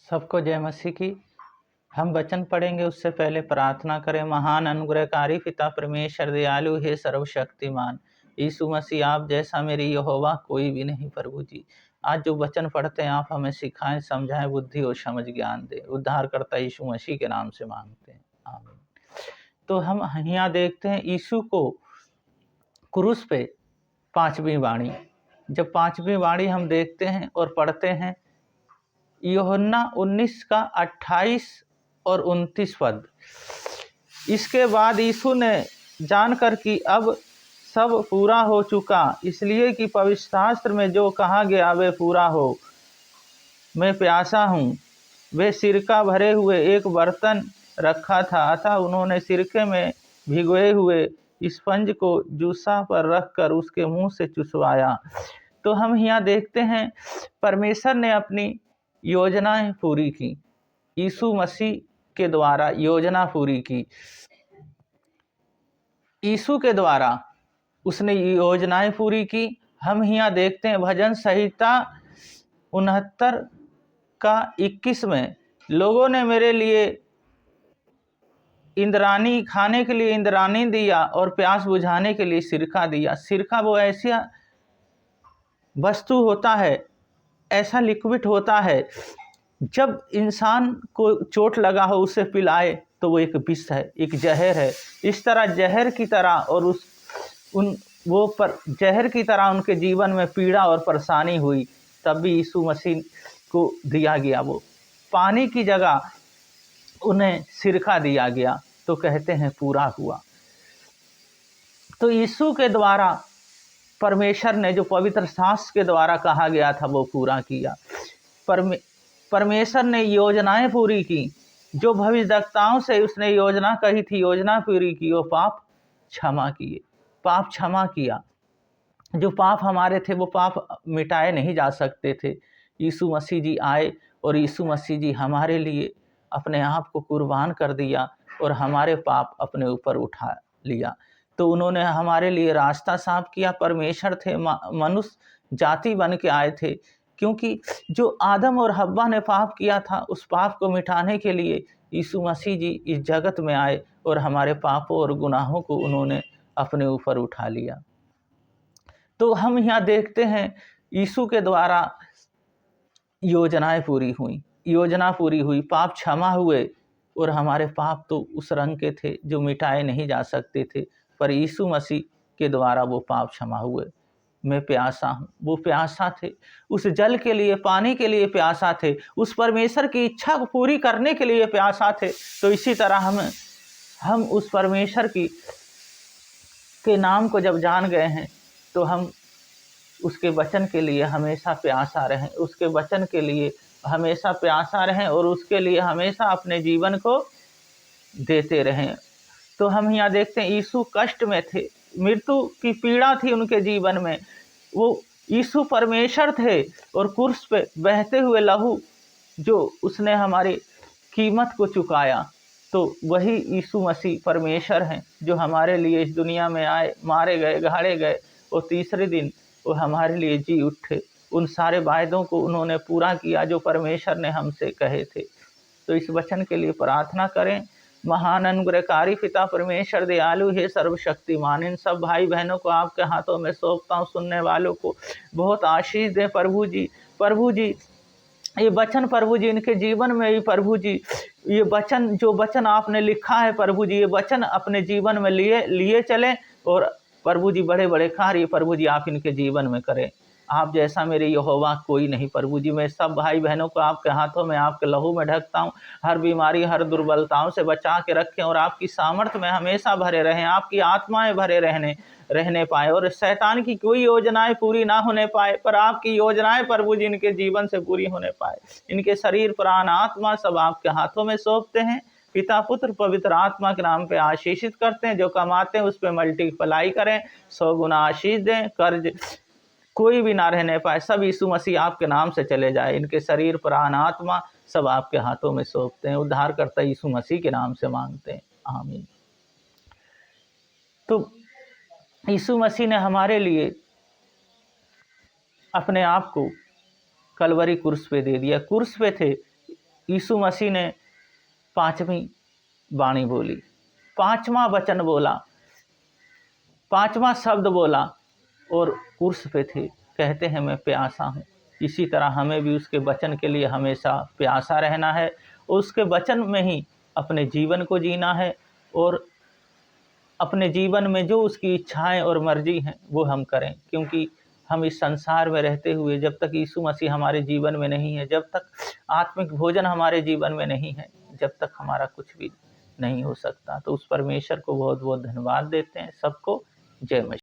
सबको जय मसीह की। हम वचन पढ़ेंगे उससे पहले प्रार्थना करें। महान अनुग्रहकारी पिता परमेश्वर दयालु हे सर्वशक्तिमान यीशु मसीह, आप जैसा मेरी यहोवा कोई भी नहीं प्रभु जी। आज जो वचन पढ़ते हैं आप हमें सिखाएं, समझाएं, बुद्धि और समझ ज्ञान दें। उद्धारकर्ता यीशु मसीह के नाम से मांगते हैं, आमीन। तो हम यहाँ देखते हैं यीशु को क्रूस पे पांचवी वाणी। जब पांचवी वाणी हम देखते हैं और पढ़ते हैं यूहन्ना 19 का 28 और 29 पद। इसके बाद यीशु ने जानकर कि अब सब पूरा हो चुका, इसलिए कि पवित्र शास्त्र में जो कहा गया वे पूरा हो, मैं प्यासा हूँ। वे सिरका भरे हुए एक बर्तन रखा था, अतः उन्होंने सिरके में भिगोए हुए स्पंज को जूसा पर रखकर उसके मुंह से चुसवाया। तो हम यहाँ देखते हैं परमेश्वर ने अपनी योजनाएं पूरी की, यीशु मसीह के द्वारा योजना पूरी की। यीशु के द्वारा उसने योजनाएं पूरी की। हम यहाँ देखते हैं भजन संहिता 69 का 21 में, लोगों ने मेरे लिए इंद्रानी खाने के लिए इंद्रानी दिया और प्यास बुझाने के लिए सिरका दिया। सिरका वो ऐसा वस्तु होता है, ऐसा लिक्विड होता है, जब इंसान को चोट लगा हो उसे पिलाए तो वो एक विष है, एक जहर है। इस तरह जहर की तरह और जहर की तरह उनके जीवन में पीड़ा और परेशानी हुई, तब भी यीशु मसीह को दिया गया वो पानी की जगह उन्हें सिरका दिया गया, तो कहते हैं पूरा हुआ। तो यीशु के द्वारा परमेश्वर ने जो पवित्र शास्त्र के द्वारा कहा गया था वो पूरा किया। परमेश्वर ने योजनाएं पूरी की, जो भविष्यवक्ताओं से उसने योजना कही थी, योजना पूरी की। वो पाप क्षमा किए, पाप क्षमा किया। जो पाप हमारे थे वो पाप मिटाए नहीं जा सकते थे। यीशु मसीह जी आए और यीशु मसीह जी हमारे लिए अपने आप को कुर्बान कर दिया और हमारे पाप अपने ऊपर उठा लिया। तो उन्होंने हमारे लिए रास्ता साफ किया। परमेश्वर थे, मनुष्य जाति बन के आए थे, क्योंकि जो आदम और हव्वा ने पाप किया था उस पाप को मिटाने के लिए यीशु मसीह जी इस जगत में आए और हमारे पापों और गुनाहों को उन्होंने अपने ऊपर उठा लिया। तो हम यहाँ देखते हैं यीशु के द्वारा योजनाएं पूरी हुई, योजना पूरी हुई, पाप क्षमा हुए। और हमारे पाप तो उस रंग के थे जो मिटाए नहीं जा सकते थे, पर यीशु मसीह के द्वारा वो पाप क्षमा हुए। मैं प्यासा हूँ, वो प्यासा थे, उस जल के लिए, पानी के लिए प्यासा थे, उस परमेश्वर की इच्छा को पूरी करने के लिए प्यासा थे। तो इसी तरह हम उस परमेश्वर के नाम को जब जान गए हैं तो हम उसके वचन के लिए हमेशा प्यासा रहें, उसके वचन के लिए हमेशा प्यासा रहें और उसके लिए हमेशा अपने जीवन को देते रहें। तो हम यहाँ देखते हैं यीशु कष्ट में थे, मृत्यु की पीड़ा थी उनके जीवन में। वो यीशु परमेश्वर थे और क्रूस पे बहते हुए लहू जो उसने हमारी कीमत को चुकाया, तो वही यीशु मसीह परमेश्वर हैं जो हमारे लिए इस दुनिया में आए, मारे गए, गाड़े गए और तीसरे दिन वो हमारे लिए जी उठे। उन सारे वायदों को उन्होंने पूरा किया जो परमेश्वर ने हमसे कहे थे। तो इस वचन के लिए प्रार्थना करें। महान अनुग्रहकारी पिता परमेश्वर दयालु हे सर्वशक्तिमान, इन सब भाई बहनों को आपके हाथों में सौंपता हूँ। सुनने वालों को बहुत आशीष दें प्रभु जी। प्रभु जी ये वचन प्रभु जी इनके जीवन में भी प्रभु जी ये वचन, जो वचन आपने लिखा है प्रभु जी, ये वचन अपने जीवन में लिए चलें और प्रभु जी बड़े बड़े कार्य प्रभु जी आप इनके जीवन में करें। आप जैसा मेरे यहोवा कोई नहीं प्रभु जी। मैं सब भाई बहनों को आपके हाथों में, आपके लहू में ढकता हूँ। हर बीमारी, हर दुर्बलताओं से बचा के रखें और आपकी सामर्थ्य में हमेशा भरे रहें, आपकी आत्माएं भरे रहने पाए और शैतान की कोई योजनाएं पूरी ना होने पाए, पर आपकी योजनाएं प्रभु जी इनके जीवन से पूरी होने पाए। इनके शरीर, प्राण, आत्मा सब आपके हाथों में सौंपते हैं। पिता, पुत्र, पवित्र आत्मा के नाम पे आशीषित करते हैं। जो कमाते हैं उस पे मल्टीप्लाई करें, 100 गुना आशीष दें। कर्ज कोई भी ना रहने पाए, सब यीशु मसीह आपके नाम से चले जाए। इनके शरीर, प्राण, आत्मा सब आपके हाथों में सौंपते हैं। उद्धारकर्ता यीशु मसीह के नाम से मांगते हैं, आमीन। तो यीशु मसीह ने हमारे लिए अपने आप को कलवरी क्रूस पे दे दिया। क्रूस पे थे, यीशु मसीह ने 5वीं वाणी बोली, 5वां वचन बोला, 5वां शब्द बोला और क्रूस पे थे। कहते हैं मैं प्यासा हूँ। इसी तरह हमें भी उसके वचन के लिए हमेशा प्यासा रहना है, उसके वचन में ही अपने जीवन को जीना है और अपने जीवन में जो उसकी इच्छाएं और मर्जी हैं वो हम करें। क्योंकि हम इस संसार में रहते हुए जब तक यीशु मसीह हमारे जीवन में नहीं है, जब तक आत्मिक भोजन हमारे जीवन में नहीं है, जब तक हमारा कुछ भी नहीं हो सकता। तो उस परमेश्वर को बहुत बहुत धन्यवाद देते हैं। सबको जय मसीह।